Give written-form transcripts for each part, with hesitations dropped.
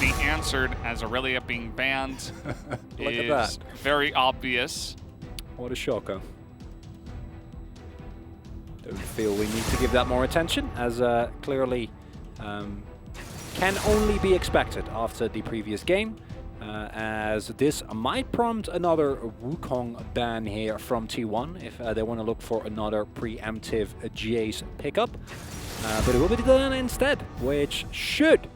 be answered as Aurelia being banned is very obvious. What a shocker. Don't feel we need to give that more attention, as clearly can only be expected after the previous game, as this might prompt another Wukong ban here from T1 if they want to look for another preemptive Jace pickup. But it will be done instead, which should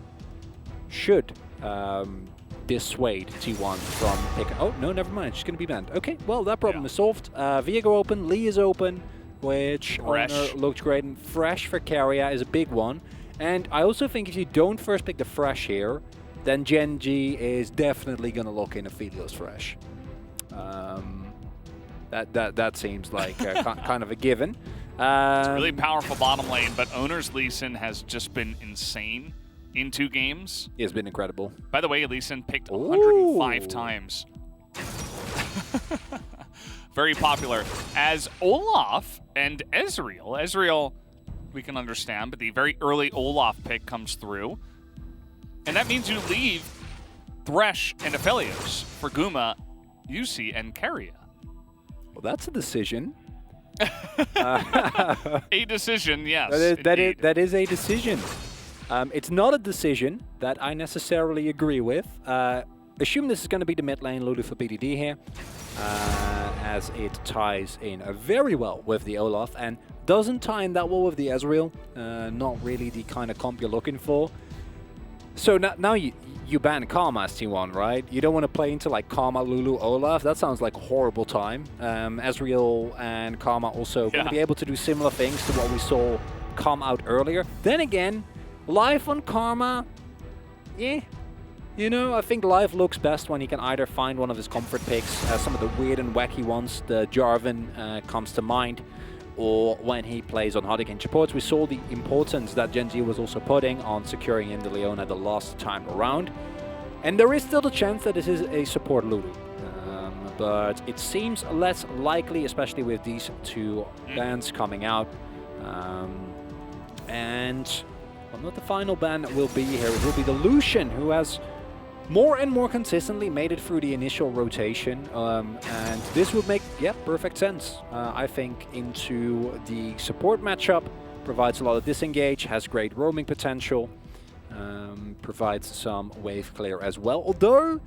dissuade T1 from picking. Oh, no, never mind. She's going to be banned. Okay, well, that problem is solved. Viego open, Lee is open, which looked great. And Fresh for Carrier is a big one. And I also think if you don't first pick the Fresh here, then Gen G is definitely going to look in Aphelios Fresh. That seems like kind of a given. It's a really powerful bottom lane, but Owner's Lee Sin has just been insane in 2 games. He has been incredible. By the way, Lee Sin picked 105 times. Very popular. As Olaf and Ezreal. Ezreal, we can understand, but the very early Olaf pick comes through. And that means you leave Thresh and Aphelios for Guma, Yusi, and Keria. Well, that's a decision. A decision, yes. That is a decision. It's not a decision that I necessarily agree with. Assume this is going to be the mid lane Lulu for BDD here, as it ties in very well with the Olaf and doesn't tie in that well with the Ezreal. Not really the kind of comp you're looking for. So now you ban Karma as T1, right? You don't want to play into like Karma, Lulu, Olaf. That sounds like a horrible time. Ezreal and Karma also going to be able to do similar things to what we saw come out earlier. Then again, life on Karma, yeah. You know, I think life looks best when he can either find one of his comfort picks, some of the weird and wacky ones, the Jarvan comes to mind, or when he plays on Hurricane supports. We saw the importance that Gen G was also putting on securing in the Leona the last time around. And there is still the chance that this is a support Lulu. But it seems less likely, especially with these 2 bans coming out. And well, not the final ban that will be here. It will be the Lucian, who has more and more consistently made it through the initial rotation, and this would make, perfect sense. I think into the support matchup, provides a lot of disengage, has great roaming potential, provides some wave clear as well. Although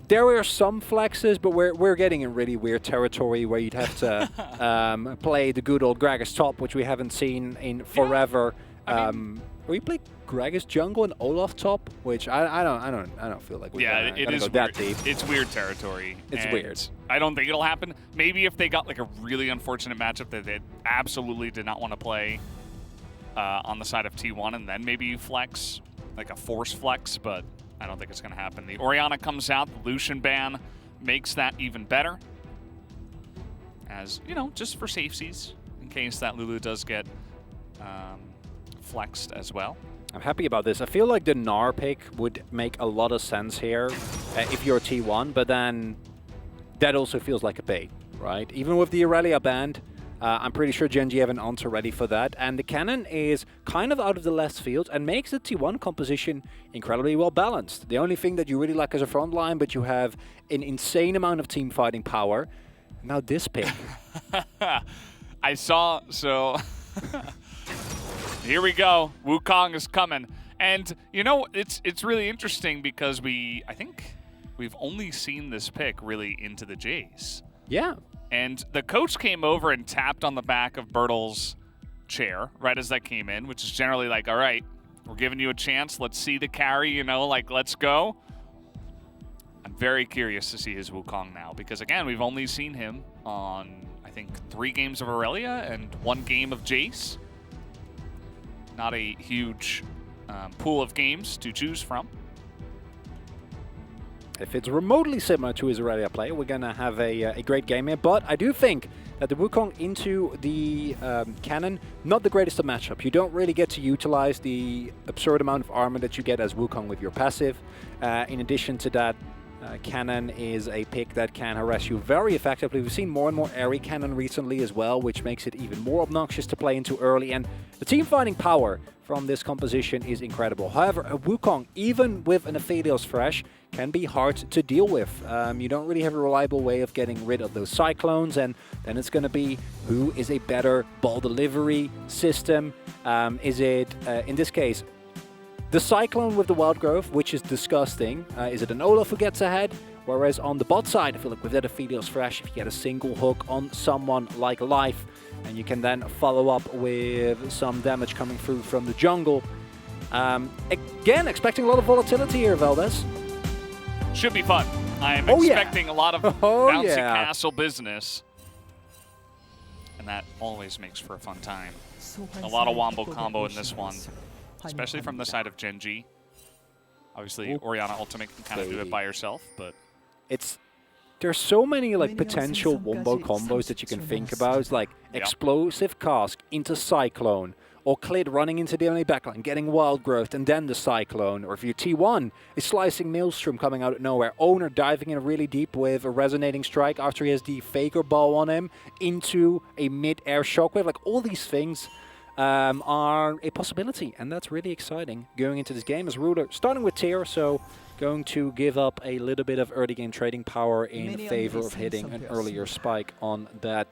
there are some flexes, but we're getting in really weird territory where you'd have to play the good old Gragas top, which we haven't seen in forever. We play Gragas jungle and Olaf top, which I don't feel like we're gonna go that deep. It's weird territory. It's weird. I don't think it'll happen. Maybe if they got like a really unfortunate matchup that they absolutely did not want to play on the side of T1, and then maybe you flex, like a force flex, but I don't think it's gonna happen. The Orianna comes out, the Lucian ban makes that even better. As, you know, just for safeties, in case that Lulu does get flexed as well. I'm happy about this. I feel like the Gnar pick would make a lot of sense here if you're T1, but then that also feels like a bait, right? Even with the Aurelia banned, I'm pretty sure Gen G have an answer ready for that. And the cannon is kind of out of the left field and makes the T1 composition incredibly well balanced. The only thing that you really lack is a front line, but you have an insane amount of team fighting power. Now this pick. I saw, so... Here we go. Wukong is coming. And, you know, it's really interesting because I think we've only seen this pick really into the Jays. Yeah. And the coach came over and tapped on the back of Bertle's chair right as that came in, which is generally like, all right, we're giving you a chance. Let's see the carry, you know, like, let's go. I'm very curious to see his Wukong now because, again, we've only seen him on, I think, 3 games of Aurelia and 1 game of Jace. Not a huge pool of games to choose from. If it's remotely similar to his Aurelia play, we're going to have a great game here. But I do think that the Wukong into the cannon, not the greatest of matchup. You don't really get to utilize the absurd amount of armor that you get as Wukong with your passive. In addition to that, Cannon is a pick that can harass you very effectively. We've seen more and more airy Cannon recently as well, which makes it even more obnoxious to play into early. And the team fighting power from this composition is incredible. However, a Wukong, even with an Aphelios Fresh, can be hard to deal with. You don't really have a reliable way of getting rid of those Cyclones, and then it's going to be who is a better ball delivery system. Is it, in this case, the Cyclone with the Wild Growth, which is disgusting? Is it an Olaf who gets ahead? Whereas on the bot side, I feel like with that Aphelios Fresh, if you get a single hook on someone like Life, and you can then follow up with some damage coming through from the jungle. Again, expecting a lot of volatility here, Valdez. Should be fun. I'm expecting a lot of bouncy yeah. castle business. And that always makes for a fun time. A lot of wombo combo in this one, especially from the side of Genji. Obviously, Orianna Ultimate can kind of do it by herself, but there's so many like potential wombo combos that you can think about. It's like Explosive Cask into Cyclone, or Clid running into the enemy backline, getting Wild Growth, and then the Cyclone. Or if you're T1, a Slicing Maelstrom coming out of nowhere. Owner diving in really deep with a Resonating Strike after he has the Faker Ball on him into a mid-air Shockwave. Like, all these things are a possibility, and that's really exciting going into this game. As Ruler starting with tier, so going to give up a little bit of early game trading power in favor of hitting an earlier spike on that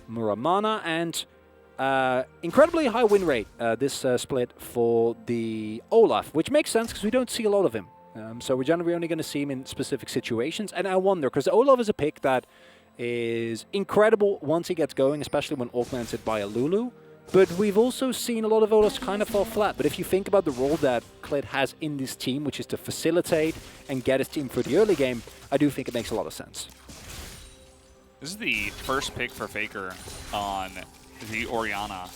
Muramana. And incredibly high win rate this split for the Olaf, which makes sense because we don't see a lot of him. So we're generally only going to see him in specific situations. And I wonder, because Olaf is a pick that is incredible once he gets going, especially when augmented by a Lulu. But we've also seen a lot of Olafs kind of fall flat. But if you think about the role that Clid has in this team, which is to facilitate and get his team through the early game, I do think it makes a lot of sense. this is the first pick for Faker on the Orianna.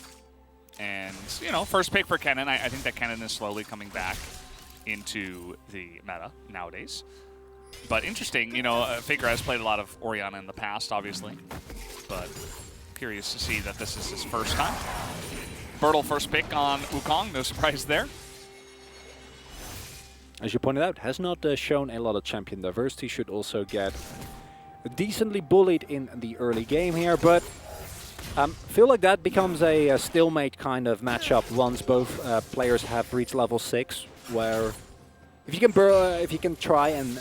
And, you know, first pick for Kennen. I think that Kennen is slowly coming back into the meta nowadays. But interesting, you know, Faker has played a lot of Orianna in the past, obviously. But curious to see that this is his first time. Bertle first pick on Wukong, no surprise there. As you pointed out, has not shown a lot of champion diversity, should also get decently bullied in the early game here, but feel like that becomes a stalemate kind of matchup once both players have reached level 6, where if you can try and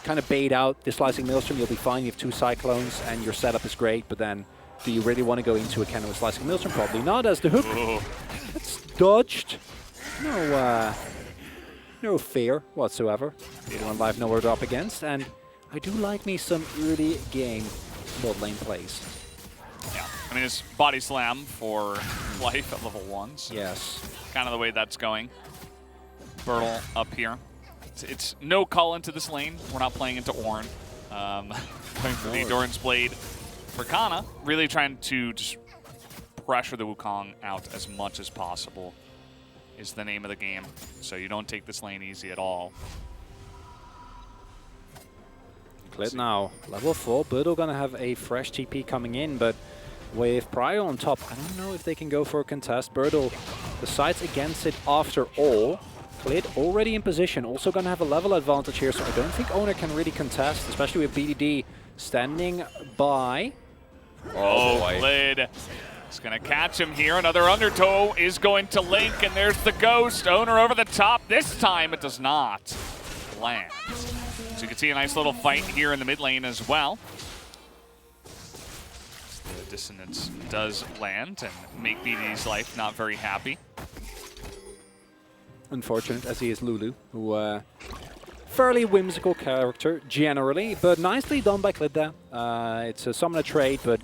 kind of bait out the Slicing Maelstrom, you'll be fine. You have 2 Cyclones and your setup is great, but then do you really want to go into a cannon with Slicing Maelstrom? Probably not, as the hook it's dodged. No fear whatsoever. One life nowhere to up against, and I do like me some early game bot lane plays. Yeah, I mean, it's body slam for life at level 1. So yes. Kind of the way that's going. Bertle up here. It's no call into this lane. We're not playing into Ornn. Going for the Doran's Blade for Kana. Really trying to just pressure the Wukong out as much as possible is the name of the game. So you don't take this lane easy at all. Clid now, level 4. Bertle gonna have a fresh TP coming in, but with Pryor on top, I don't know if they can go for a contest. Bertle decides against it after all. Clid already in position, also gonna have a level advantage here, so I don't think Owner can really contest, especially with BDD standing by. Oh, Clid is gonna catch him here. Another undertow is going to link, and there's the ghost. Owner over the top. This time it does not land. So you can see a nice little fight here in the mid lane as well. The dissonance does land and make BDD's life not very happy. Unfortunate, as he is Lulu, who fairly whimsical character generally, but nicely done by Clid there. It's a summon a trade, but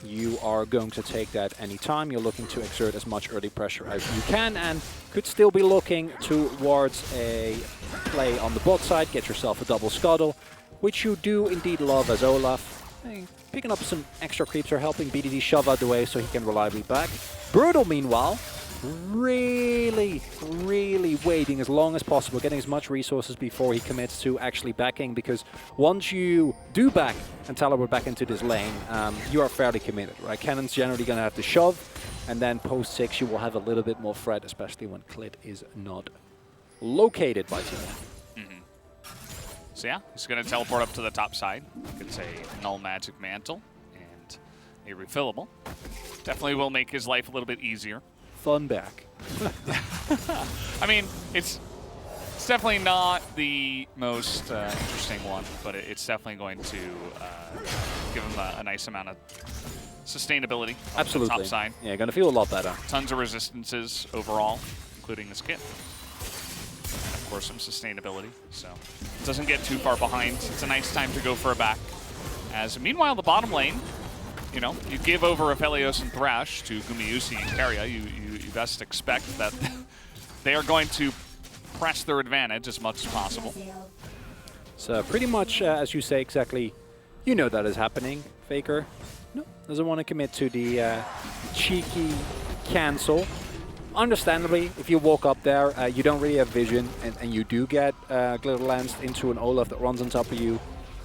you are going to take that anytime. You're looking to exert as much early pressure as you can, and could still be looking towards a play on the bot side, get yourself a double scuttle, which you do indeed love as Olaf. Picking up some extra creeps are helping BDD shove out the way so he can reliably back. Bertle, meanwhile, really waiting as long as possible, getting as much resources before he commits to actually backing, because once you do back and teleport back into this lane, you are fairly committed, right? Cannon's generally going to have to shove, and then post 6 you will have a little bit more threat, especially when Clid is not located by team. So yeah, he's going to teleport up to the top side. Gets a null magic mantle and a refillable. Definitely will make his life a little bit easier. Fun back. I mean, it's definitely not the most interesting one, but it's definitely going to give him a nice amount of sustainability. Absolutely. On the top side. Yeah, going to feel a lot better. Tons of resistances overall, including this kit. And of course, some sustainability. So it doesn't get too far behind. It's a nice time to go for a back. As meanwhile, the bottom lane, you know, you give over Aphelios and Thresh to Gumayusi and Keria. You best expect that they are going to press their advantage as much as possible. So pretty much, as you say, exactly, you know that is happening, Faker. No, doesn't want to commit to the cheeky cancel. Understandably, if you walk up there, you don't really have vision, and you do get glitter lanced into an Olaf that runs on top of you,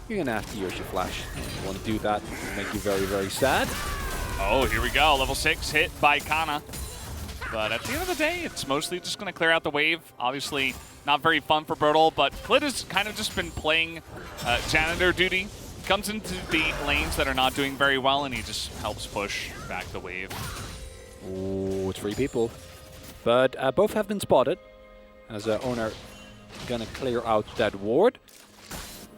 you're going to have to use your flash. You want to do that, it'll make you very, very sad. Oh, here we go. Level 6 hit by Kana. But at the end of the day, it's mostly just going to clear out the wave. Obviously, not very fun for Bertle, but Clit has kind of just been playing janitor duty. Comes into the lanes that are not doing very well, and he just helps push back the wave. Ooh, 3 people. But both have been spotted, as owner gonna clear out that ward.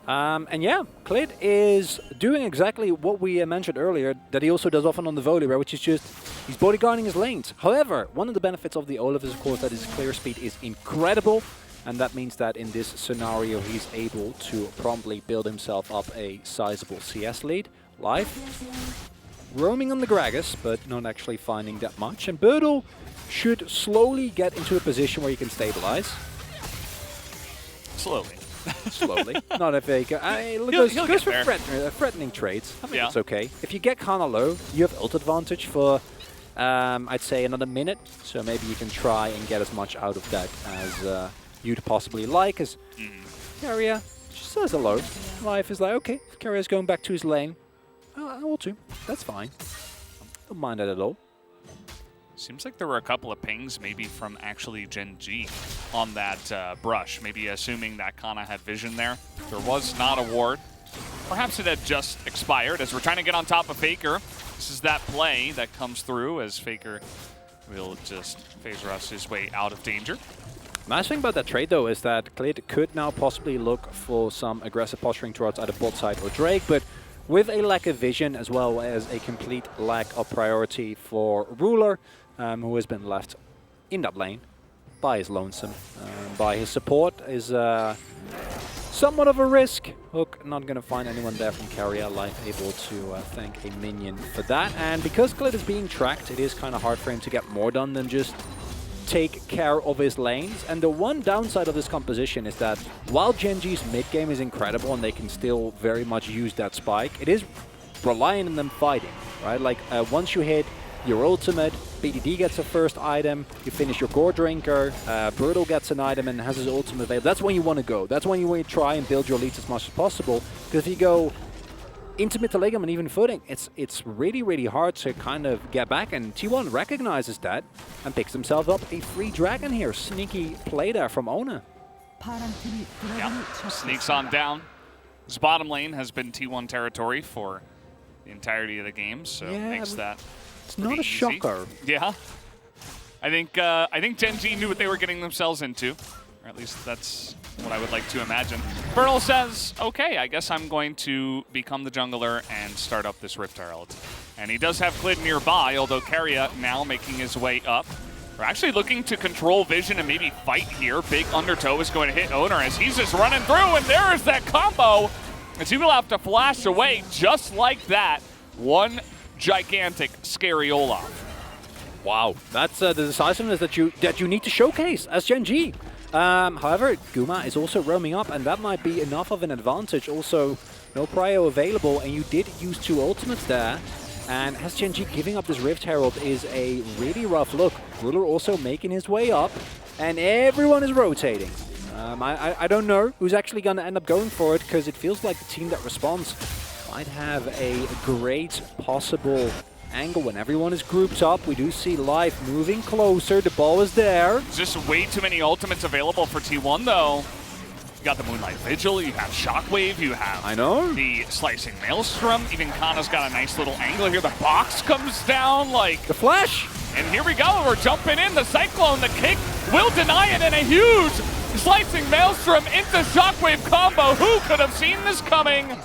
And yeah, Clit is doing exactly what we mentioned earlier, that he also does often on the volley, which is just, he's bodyguarding his lanes. However, one of the benefits of the Olaf is, of course, that his clear speed is incredible. And that means that in this scenario, he's able to promptly build himself up a sizable CS lead. Live, roaming on the Gragas, but not actually finding that much. And Bertle should slowly get into a position where he can stabilize. Slowly. Slowly. Not a fake. He'll Goes for get threatening trades. I think Yeah. it's okay. If you get Kana low, you have ult advantage for, I'd say, another minute. So maybe you can try and get as much out of that as you'd possibly like. As Keria just says hello. Life is like, okay, if Keria's going back to his lane, I will too. That's fine. Don't mind that at all. Seems like there were a couple of pings, maybe from actually Gen G on that brush. Maybe assuming that Kana had vision there. There was not a ward. Perhaps it had just expired as we're trying to get on top of Faker. This is that play that comes through as Faker will just phase rush his way out of danger. Nice thing about that trade, though, is that Clit could now possibly look for some aggressive posturing towards either bot side or Drake, but with a lack of vision as well as a complete lack of priority for Ruler, who has been left in that lane by his lonesome, by his support, is somewhat of a risk. Hook not going to find anyone there from Keria. Life able to thank a minion for that. And because Clit is being tracked, it is kind of hard for him to get more done than just take care of his lanes. And the one downside of this composition is that while Gen G's mid game is incredible and they can still very much use that spike, it is relying on them fighting, right? Like once you hit your ultimate, BDD gets a first item, you finish your Gore Drinker, Bertle gets an item and has his ultimate available. That's when you want to go. That's when you want to try and build your leads as much as possible. Because if you go into mid to late game and even footing, it's really, really hard to kind of get back. And T1 recognizes that and picks himself up a free dragon here. Sneaky play there from Ona. Yeah, sneaks on down. His bottom lane has been T1 territory for the entirety of the game, so makes that it's not a shocker. Yeah. I think Gen G knew what they were getting themselves into, or at least that's what I would like to imagine. Bertle says, okay, I guess I'm going to become the jungler and start up this Rift Herald. And he does have Clit nearby, although Keria now making his way up. We're actually looking to control vision and maybe fight here. Big undertow is going to hit Owner as he's just running through, and there is that combo. As he will have to flash away just like that. One gigantic, scary Olaf. Wow, that's the decisiveness that you need to showcase as Gen G. However, Guma is also roaming up, and that might be enough of an advantage. Also, no prio available, and you did use 2 ultimates there. And as Gen G giving up this Rift Herald is a really rough look. Ruler also making his way up, and everyone is rotating. I don't know who's actually going to end up going for it, because it feels like the team that responds might have a great possible angle when everyone is grouped up. We do see Life moving closer. The ball is there. Just way too many ultimates available for T1, though. got the Moonlight Vigil, you have Shockwave, you have I know. the Slicing Maelstrom. Even Kana's got a nice little angle here. The box comes down like... The flash! And here we go, we're jumping in. The Cyclone, the kick will deny it, and a huge Slicing Maelstrom into Shockwave combo. Who could have seen this coming?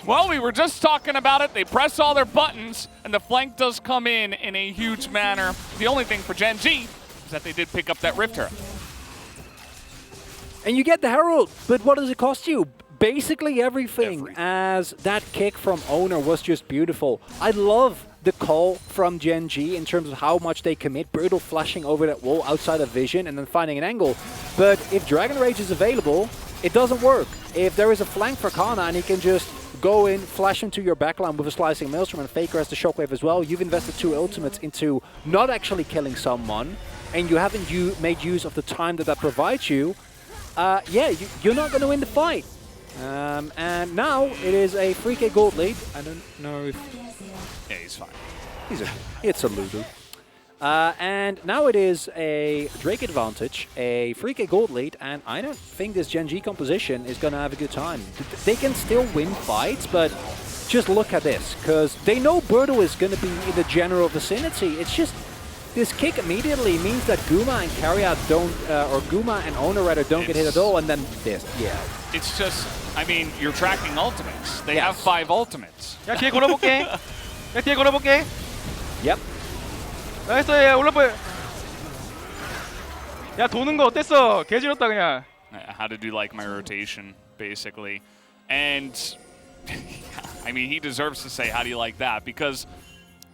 Well, we were just talking about it. They press all their buttons, and the flank does come in a huge manner. The only thing for Gen G is that they did pick up that Rift Herald. And you get the Herald, but what does it cost you? Basically everything, as that kick from Owner was just beautiful. I love the call from Gen G in terms of how much they commit. Brutal flashing over that wall outside of vision and then finding an angle. But if Dragon Rage is available, it doesn't work. If there is a flank for Kana and he can just go in, flash into your backline with a Slicing Maelstrom, and Faker has the Shockwave as well, you've invested 2 ultimates into not actually killing someone, and you haven't made use of the time that provides you, yeah, you're not going to win the fight. And now it is a 3k gold lead. I don't know if... Yeah, he's fine. It's a Lulu. And now it is a Drake advantage, a 3k gold lead, and I don't think this Gen G composition is going to have a good time. They can still win fights, but just look at this, because they know Birdo is going to be in the general vicinity. It's just... This kick immediately means that Guma and Carriot don't, or Guma and Owner rather don't get hit at all, and then this, yeah. It's just, I mean, you're tracking ultimates. They have 5 ultimates. 야, 뒤에 걸어볼게. 야, 뒤에 걸어볼게. Yep. 나이스, 야, 올라봐. 야, 도는 거 어땠어? 개지렸다 그냥. How to do like my rotation, basically. And, I mean, he deserves to say, how do you like that? Because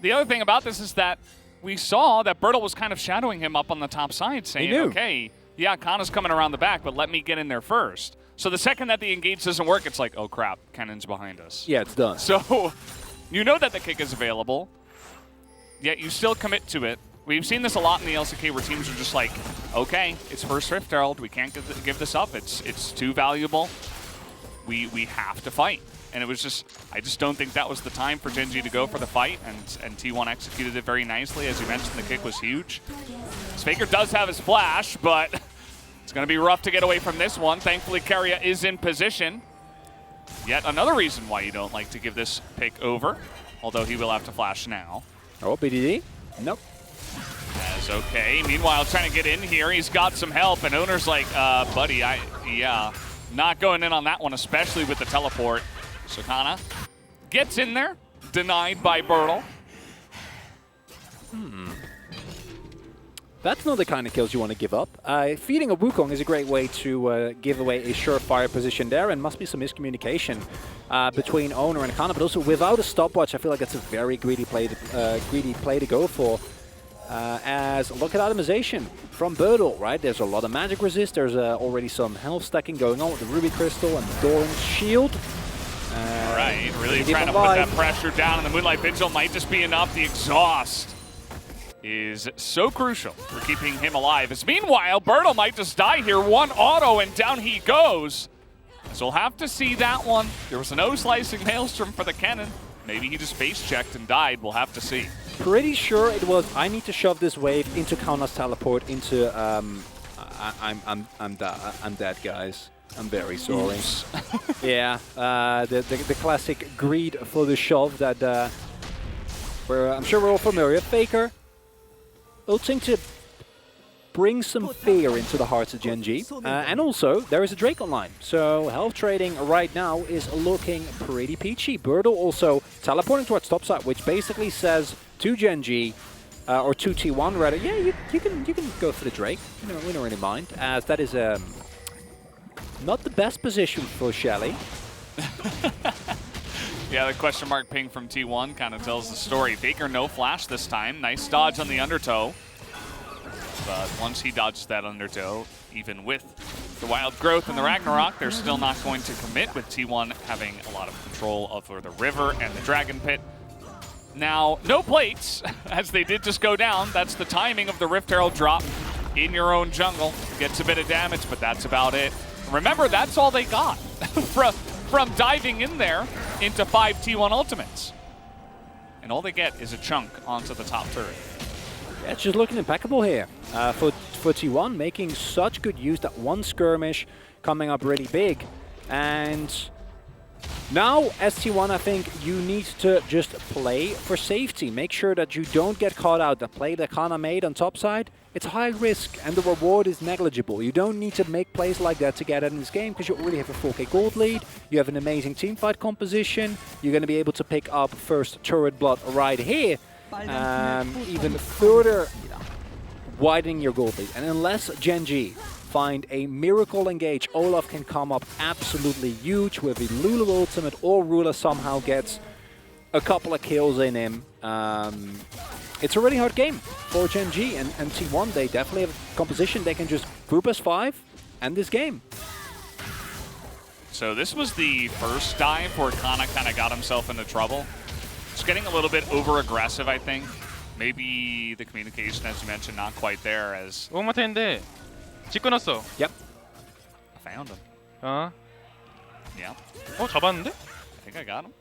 the other thing about this is that we saw that Bertle was kind of shadowing him up on the top side, saying, okay, yeah, Kana's coming around the back, but let me get in there first. So the second that the engage doesn't work, it's like, oh crap, Kennon's behind us. Yeah, it's done. So you know that the kick is available, yet you still commit to it. We've seen this a lot in the LCK where teams are just like, okay, it's first Rift Herald, we can't give this up, it's too valuable, we have to fight. And it was just, I just don't think that was the time for Gen G to go for the fight, and T1 executed it very nicely. As you mentioned, the kick was huge. Faker does have his flash, but it's going to be rough to get away from this one. Thankfully, Carriot is in position. Yet another reason why you don't like to give this pick over, although he will have to flash now. Oh, BDD? Nope. That's okay. Meanwhile, trying to get in here, he's got some help, and Owner's like, buddy, yeah, not going in on that one, especially with the teleport. So Kana gets in there, denied by Bertle. That's not the kind of kills you want to give up. Feeding a Wukong is a great way to give away a surefire position there, and must be some miscommunication between Owner and Kana, but also without a stopwatch, I feel like that's a very greedy play to go for. As look at itemization from Bertle, right? There's a lot of magic resist, there's already some health stacking going on with the Ruby Crystal and the Doran's Shield. Right, really trying to put that pressure down, and the Moonlight Vigil might just be enough. The exhaust is so crucial for keeping him alive. As meanwhile, Bertle might just die here. One auto, and down he goes. So we'll have to see that one. There was no Slicing Maelstrom for the cannon. Maybe he just face-checked and died. We'll have to see. Pretty sure it was, I need to shove this wave into Kana's teleport into, I'm dead, guys. I'm very sorry. Yeah, the classic greed for the shove that I'm sure we're all familiar. Faker ulting to bring some fear into the hearts of Gen G. And also, there is a Drake online. So health trading right now is looking pretty peachy. Bertle also teleporting towards topside, which basically says to Gen G, or to T1 rather, yeah, you can go for the Drake. You know, we don't really mind, as that is not the best position for Shelly. Yeah, the question mark ping from T1 kind of tells the story. Faker no flash this time. Nice dodge on the undertow. But once he dodges that undertow, even with the wild growth and the Ragnarok, they're still not going to commit, with T1 having a lot of control over the river and the Dragon Pit. Now, no plates, as they did just go down. That's the timing of the Rift Herald drop in your own jungle. Gets a bit of damage, but that's about it. Remember, that's all they got from diving in there into 5 T1 ultimates. And all they get is a chunk onto the top turret. Yeah, it's just looking impeccable here for T1, making such good use. That one skirmish coming up really big. And now, as T1, I think you need to just play for safety. Make sure that you don't get caught out. The play that Kana made on top side, it's high risk and the reward is negligible. You don't need to make plays like that to get it in this game because you already have a 4K gold lead. You have an amazing teamfight composition. You're going to be able to pick up first turret blood right here. Even further widening your gold lead. And unless Gen G find a miracle engage, Olaf can come up absolutely huge with a Lulu ultimate, or Ruler somehow gets a couple of kills in him. It's a really hard game for Gen G, and T1, they definitely have a composition. They can just group us 5 and this game. So this was the first dive where Kana kind of got himself into trouble. It's getting a little bit over-aggressive, I think. Maybe the communication, as you mentioned, not quite there as... 오마테인데 집 끊었어. Yep. I found him. 어? Yeah. 잡았는데? I think I got him.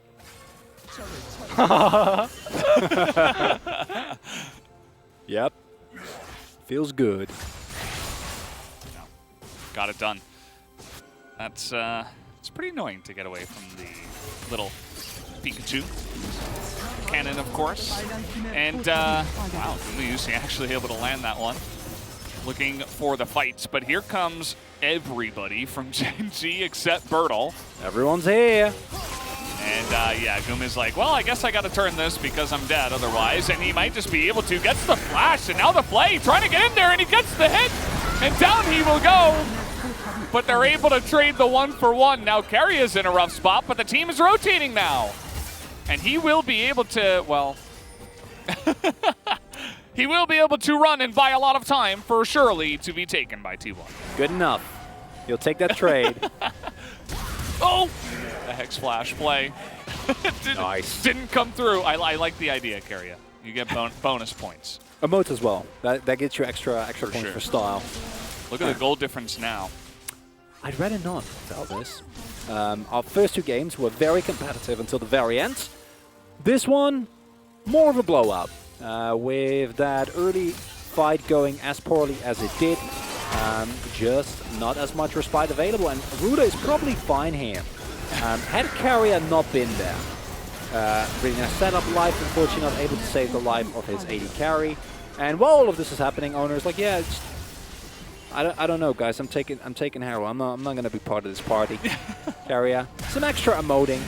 Yep. Feels good. No. Got it done. That's it's pretty annoying to get away from the little Pikachu cannon, of course. And wow, Uzi actually able to land that one. Looking for the fights, but here comes everybody from Gen G except Bertle. Everyone's here. And yeah, Gumi's like, well, I guess I got to turn this because I'm dead otherwise. And he might just be able to. Gets the flash, and now the play, trying to get in there, and he gets the hit. And down he will go. But they're able to trade the 1-for-1. Now Carry is in a rough spot, but the team is rotating now. And he will be able to, well... he will be able to run and buy a lot of time for Shirley to be taken by T1. Good enough. You'll take that trade. Oh! The Hex Flash play. Nice. Didn't come through. I like the idea, Carria. You get bonus points. Emote as well. That gets you extra points for style. Look at the goal difference now. I'd rather not tell this. Our first 2 games were very competitive until the very end. This one, more of a blowout. With that early fight going as poorly as it did. Just not as much respite available, and Ruda is probably fine here. Had Carrier not been there, really nice setup life, unfortunately not able to save the life of his AD carry. And while all of this is happening, Owner's like, yeah, it's, I don't know, guys. I'm taking Harrow. I'm not gonna be part of this party. Carrier, some extra emoting.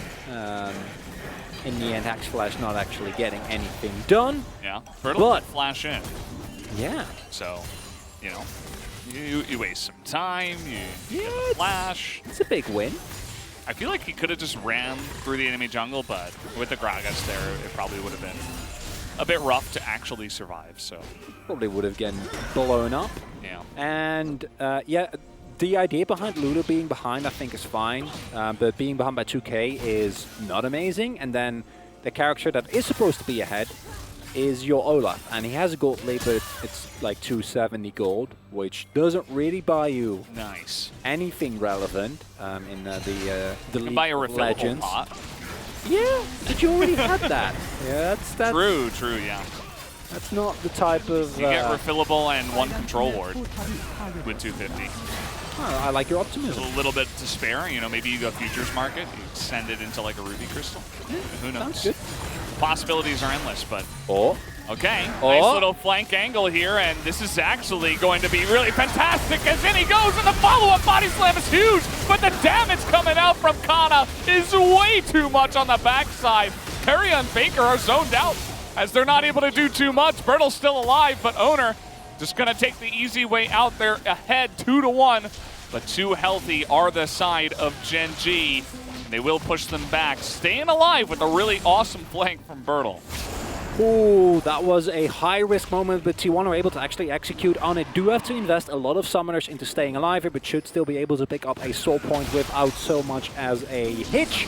In the end, Hex Flash not actually getting anything done. Yeah, Bertle did flash in. Yeah. So, you know, you waste some time, you get the flash. It's a big win. I feel like he could have just ran through the enemy jungle, but with the Gragas there, it probably would have been a bit rough to actually survive, so. Probably would have gotten blown up. Yeah. And, yeah, the idea behind Ludo being behind, I think, is fine, but being behind by 2k is not amazing. And then the character that is supposed to be ahead is your Olaf, and he has a gold lead, but it's like 270 gold, which doesn't really buy you anything relevant in the League buy a of refillable Legends. pot. Yeah, but you already had that. Yeah, that's True, yeah. That's not the type of. You get refillable and 1 control ward with 250. Oh, I like your optimism. There's a little bit to spare, you know, maybe you go futures market, you send it into like a ruby crystal. Yeah, who knows? Sounds good. Possibilities are endless, but okay. Oh. Nice little flank angle here, and this is actually going to be really fantastic as in he goes, and the follow-up body slam is huge, but the damage coming out from Kana is way too much on the backside. Carrier and Faker are zoned out as they're not able to do too much. Bertle's still alive, but Owner just gonna take the easy way out there ahead 2-1, but too healthy are the side of Gen G. They will push them back, staying alive with a really awesome flank from Bertle. Ooh, that was a high-risk moment, but T1 are able to actually execute on it. Do have to invest a lot of summoners into staying alive here, but should still be able to pick up a soul point without so much as a hitch.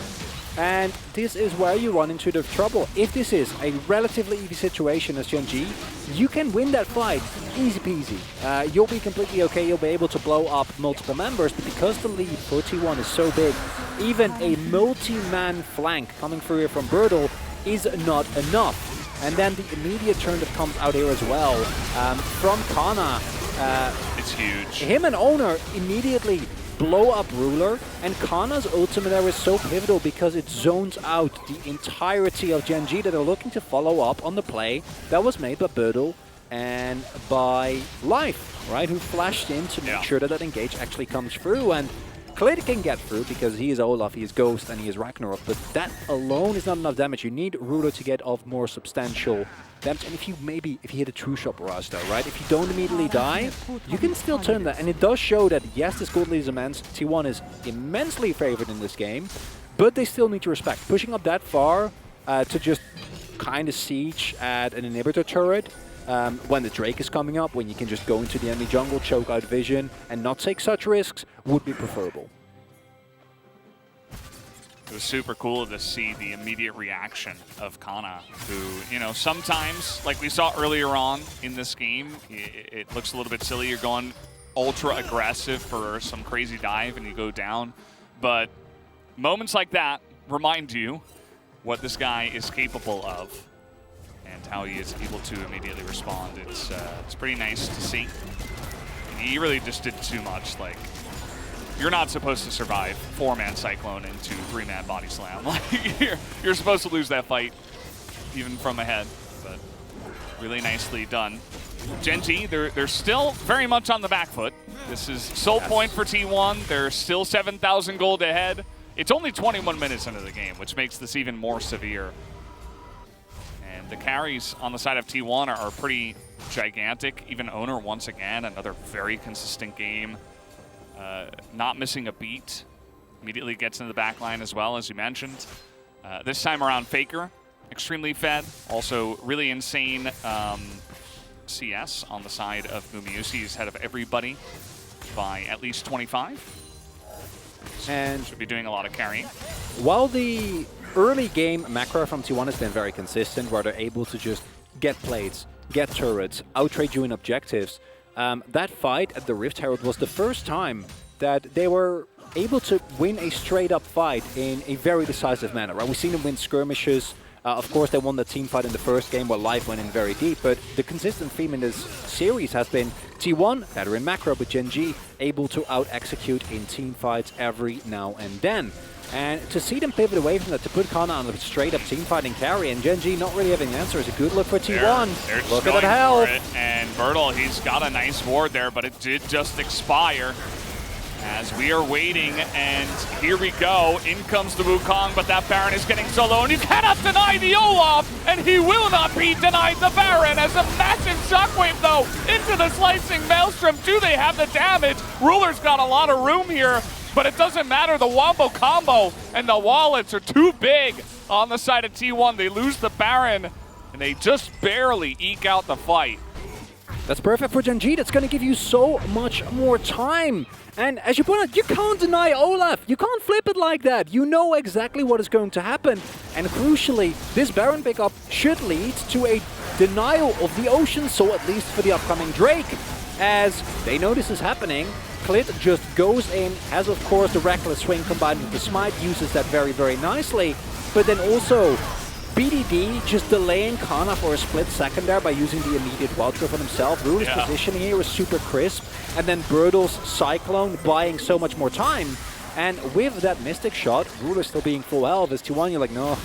And this is where you run into the trouble. If this is a relatively easy situation as Gen G, you can win that fight easy peasy. You'll be completely okay, you'll be able to blow up multiple members, but because the lead for T1 is so big, even a multi-man flank coming through here from Bertle is not enough. And then the immediate turn that comes out here as well from Kana. It's huge. Him and Owner immediately blow up Ruler, and Kana's ultimate there is so pivotal because it zones out the entirety of Gen G that are looking to follow up on the play that was made by Birdle and by Life, right, who flashed in to make sure that that engage actually comes through. And Khalid can get through because he is Olaf, he is Ghost, and he is Ragnarok, but that alone is not enough damage. You need Ruler to get off more substantial damage, and if you hit a true shot barrage though, right? If you don't immediately die, you can still turn that, and it does show that yes, this gold lead is immense. T1 is immensely favored in this game, but they still need to respect. Pushing up that far to just kind of siege at an inhibitor turret, when the Drake is coming up, when you can just go into the enemy jungle, choke out vision, and not take such risks, would be preferable. It was super cool to see the immediate reaction of Kana, who, you know, sometimes, like we saw earlier on in this game, it looks a little bit silly. You're going ultra aggressive for some crazy dive and you go down. But moments like that remind you what this guy is capable of and how he is able to immediately respond. It's pretty nice to see. And he really just did too much. Like, you're not supposed to survive 4-man Cyclone into 3-man Body Slam. Like, you're supposed to lose that fight even from ahead. But really nicely done. Gen G, they're still very much on the back foot. This is sole point for T1. They're still 7,000 gold ahead. It's only 21 minutes into the game, which makes this even more severe. And the carries on the side of T1 are pretty gigantic. Even Owner, once again, another very consistent game. Not missing a beat. Immediately gets into the back line as well, as you mentioned. This time around, Faker, extremely fed. Also, really insane CS on the side of Mumiusi. He's ahead of everybody by at least 25. And should be doing a lot of carrying. While the early game macro from T1 has been very consistent, where they're able to just get plates, get turrets, outtrade you in objectives, that fight at the Rift Herald was the first time that they were able to win a straight-up fight in a very decisive manner. Right? We've seen them win skirmishes. Of course, they won the team fight in the first game where Life went in very deep, but the consistent theme in this series has been T1, better in macro, but Gen G able to out-execute in team fights every now and then. And to see them pivot away from that, to put Kana on a straight-up team fight and carry, and Gen G not really having an answer is a good look for T1. They're look at that health. And Bertle, he's got a nice ward there, but it did just expire. As we are waiting, and here we go. In comes the Wukong, but that Baron is getting so low, and you cannot deny the Olaf, and he will not be denied the Baron as a massive shockwave, though, into the slicing Maelstrom. Do they have the damage? Ruler's got a lot of room here, but it doesn't matter. The Wombo combo and the wallets are too big on the side of T1. They lose the Baron, and they just barely eke out the fight. That's perfect for Gen G. That's going to give you so much more time. And as you point out, you can't deny Olaf. You can't flip it like that. You know exactly what is going to happen. And crucially, this Baron pickup should lead to a denial of the Ocean, so at least for the upcoming Drake. As they know this is happening, Clit just goes in, has of course the Reckless Swing combined with the Smite, uses that very, very nicely. But then also, BDD just delaying Kana for a split second there by using the immediate wild throw on himself. Ruler's positioning here was super crisp. And then Birdle's Cyclone buying so much more time. And with that Mystic shot, Ruler still being full health, as T1, you're like, no,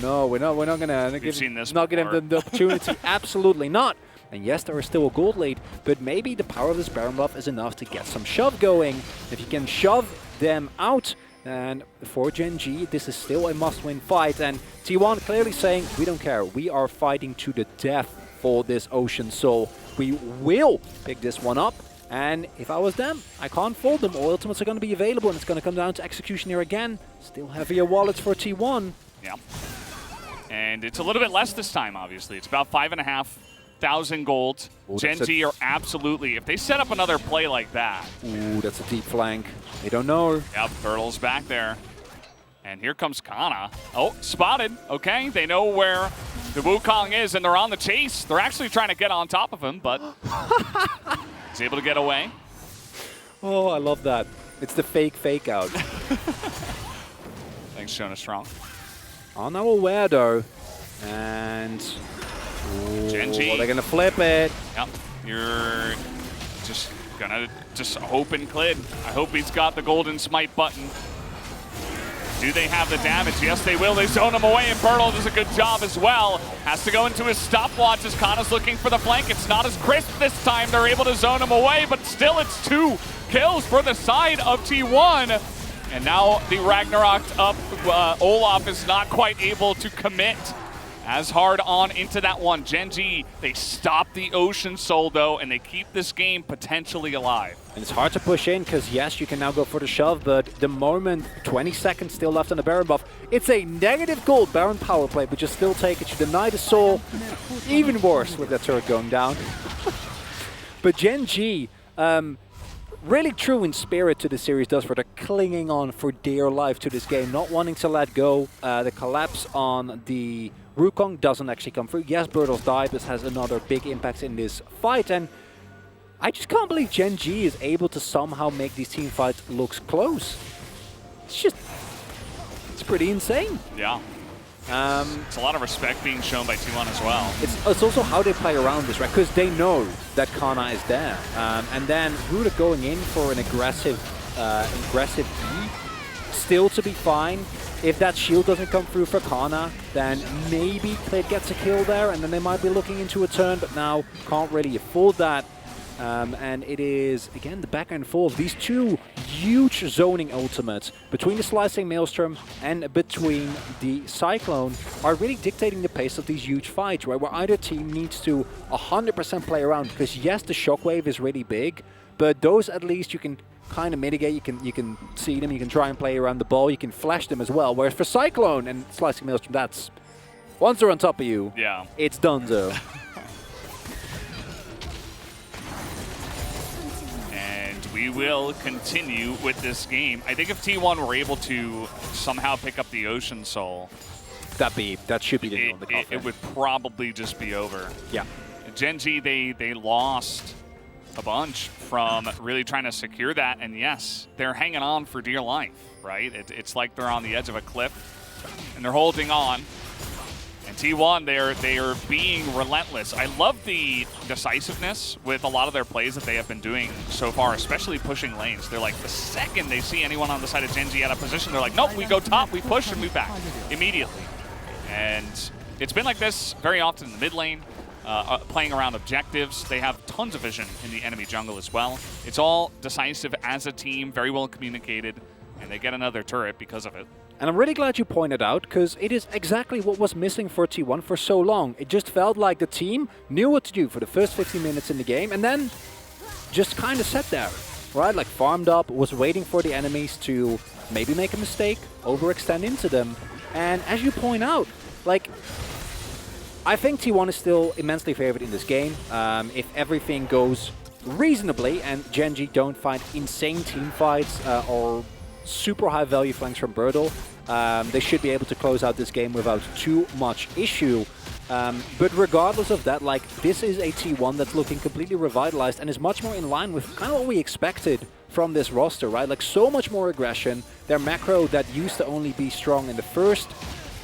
no, we're not gonna give him the opportunity. Absolutely not. And yes, there is still a gold lead, but maybe the power of this Baron buff is enough to get some shove going. If you can shove them out, and for Gen G, this is still a must-win fight. And T1 clearly saying, we don't care. We are fighting to the death for this Ocean Soul. We will pick this one up. And if I was them, I can't fold them. All ultimates are going to be available, and it's going to come down to execution here again. Still heavier wallets for T1. Yeah. And it's a little bit less this time, obviously. It's about 5,500 gold. Ooh, Gen G are absolutely, if they set up another play like that. Ooh, that's a deep flank. They don't know. Yep, Bertle's back there. And here comes Kana. Oh, spotted. Okay, they know where the Wukong is, and they're on the chase. They're actually trying to get on top of him, but he's able to get away. Oh, I love that. It's the fake out. Thanks, Jonah Strong. Are now aware, though. And Gen G. Well, they're gonna flip it. Yep. You're just gonna hope and Clid. I hope he's got the golden smite button. Do they have the damage? Yes, they will. They zone him away, and Bertle does a good job as well. Has to go into his stopwatch as Kana's looking for the flank. It's not as crisp this time. They're able to zone him away, but still it's 2 kills for the side of T1. And now the Ragnarok'd up. Olaf is not quite able to commit as hard on into that one. Gen G, they stop the Ocean Soul though, and they keep this game potentially alive. And it's hard to push in because yes, you can now go for the shove, but the moment 20 seconds still left on the Baron buff, it's a negative gold Baron power play, but you still take it. You deny the soul. Even worse with that turret going down. But Gen G, really true in spirit to the series thus far. They're clinging on for dear life to this game, not wanting to let go. The collapse on the Wukong doesn't actually come through. Yes, Bertle's died. This has another big impact in this fight, and I just can't believe Gen G is able to somehow make these team fights look close. It's pretty insane. Yeah. It's a lot of respect being shown by T1 as well. It's also how they play around this, right? Because they know that Kana is there. And then Huda going in for an aggressive E, still to be fine. If that shield doesn't come through for Kana, then maybe Clid gets a kill there, and then they might be looking into a turn, but now can't really afford that. And it is, again, the back and forth. These two huge zoning ultimates between the Slicing Maelstrom and between the Cyclone are really dictating the pace of these huge fights, right? Where either team needs to 100% play around, because yes, the shockwave is really big, but those at least you can kind of mitigate. You can see them, you can try and play around the ball, you can flash them as well. Whereas for Cyclone and Slicing Maelstrom, that's, once they're on top of you, yeah, it's donezo. We will continue with this game. I think if T1 were able to somehow pick up the Ocean Soul, that should be the nail in the coffin. It would probably just be over. Yeah. Gen G, they lost a bunch from really trying to secure that, and yes, they're hanging on for dear life, right? It's like they're on the edge of a cliff, and they're holding on. And T1, they are being relentless. I love the decisiveness with a lot of their plays that they have been doing so far, especially pushing lanes. They're like, the second they see anyone on the side of Gen G out of position, they're like, nope, we go top, we push, and move back immediately. And it's been like this very often in the mid lane, playing around objectives. They have tons of vision in the enemy jungle as well. It's all decisive as a team, very well communicated, and they get another turret because of it. And I'm really glad you pointed out, because it is exactly what was missing for T1 for so long. It just felt like the team knew what to do for the first 15 minutes in the game, and then just kind of sat there, right? Like farmed up, was waiting for the enemies to maybe make a mistake, overextend into them. And as you point out, like, I think T1 is still immensely favored in this game. If everything goes reasonably and Gen G don't find insane team fights or super high value flanks from Bertle, they should be able to close out this game without too much issue. But regardless of that, like, this is a T1 that's looking completely revitalized and is much more in line with kind of what we expected from this roster, right? Like, so much more aggression. Their macro that used to only be strong in the first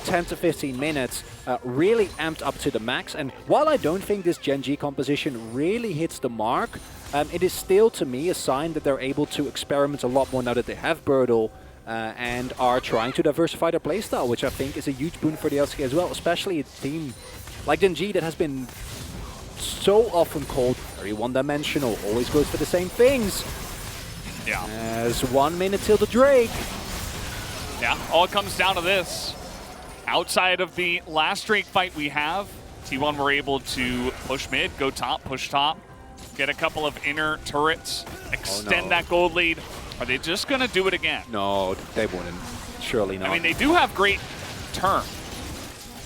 10 to 15 minutes really amped up to the max. And while I don't think this Gen G composition really hits the mark, it is still, to me, a sign that they're able to experiment a lot more now that they have Bertle and are trying to diversify their playstyle, which I think is a huge boon for the LCK as well, especially a team like Gen G that has been so often called very one-dimensional, always goes for the same things. Yeah. As 1 minute till the Drake. Yeah, all it comes down to this. Outside of the last Drake fight we have, T1 were able to push mid, go top, push top, get a couple of inner turrets, extend that gold lead. Are they just going to do it again? No, they wouldn't. Surely not. I mean, they do have great turn,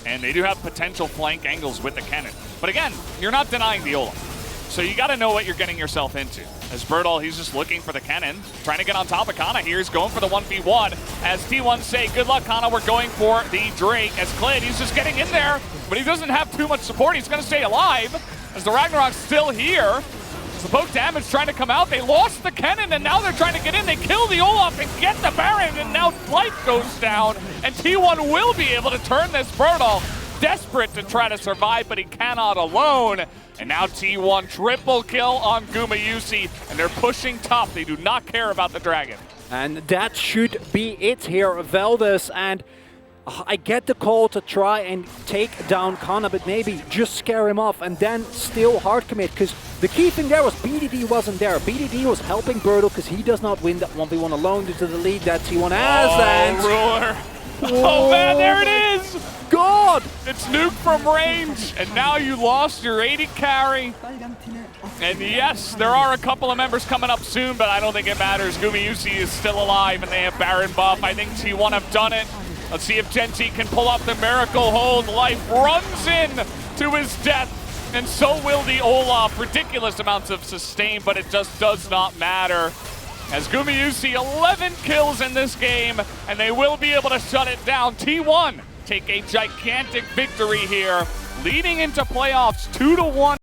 and they do have potential flank angles with the cannon. But again, you're not denying the Olaf. So you got to know what you're getting yourself into. As Bertle, he's just looking for the cannon, trying to get on top of Kana here. He's going for the 1v1. As T1 say, good luck, Kana, we're going for the Drake. As Clid, he's just getting in there, but he doesn't have too much support. He's going to stay alive, as the Ragnarok's still here. The poke damage trying to come out. They lost the cannon, and now they're trying to get in. They kill the Olaf and get the Baron, and now life goes down. And T1 will be able to turn this Bertle. desperate to try to survive, but he cannot alone. And now T1 triple kill on Gumayusi, and they're pushing top. They do not care about the dragon. And that should be it here, Veldis. And I get the call to try and take down Kana, but maybe just scare him off and then still hard commit, because the key thing there was BDD wasn't there. BDD was helping Bertle because he does not win that 1v1 alone due to the lead that T1 has. And Ruler. Oh man, there it is! God! It's Nuke from range, and now you lost your AD carry. And yes, there are a couple of members coming up soon, but I don't think it matters. Gumayusi is still alive, and they have Baron buff. I think T1 have done it. Let's see if Gen T can pull off the miracle hold. Life runs in to his death, and so will the Olaf. Ridiculous amounts of sustain, but it just does not matter. As Gumayusi, 11 kills in this game, and they will be able to shut it down. T1 take a gigantic victory here, leading into playoffs 2-1.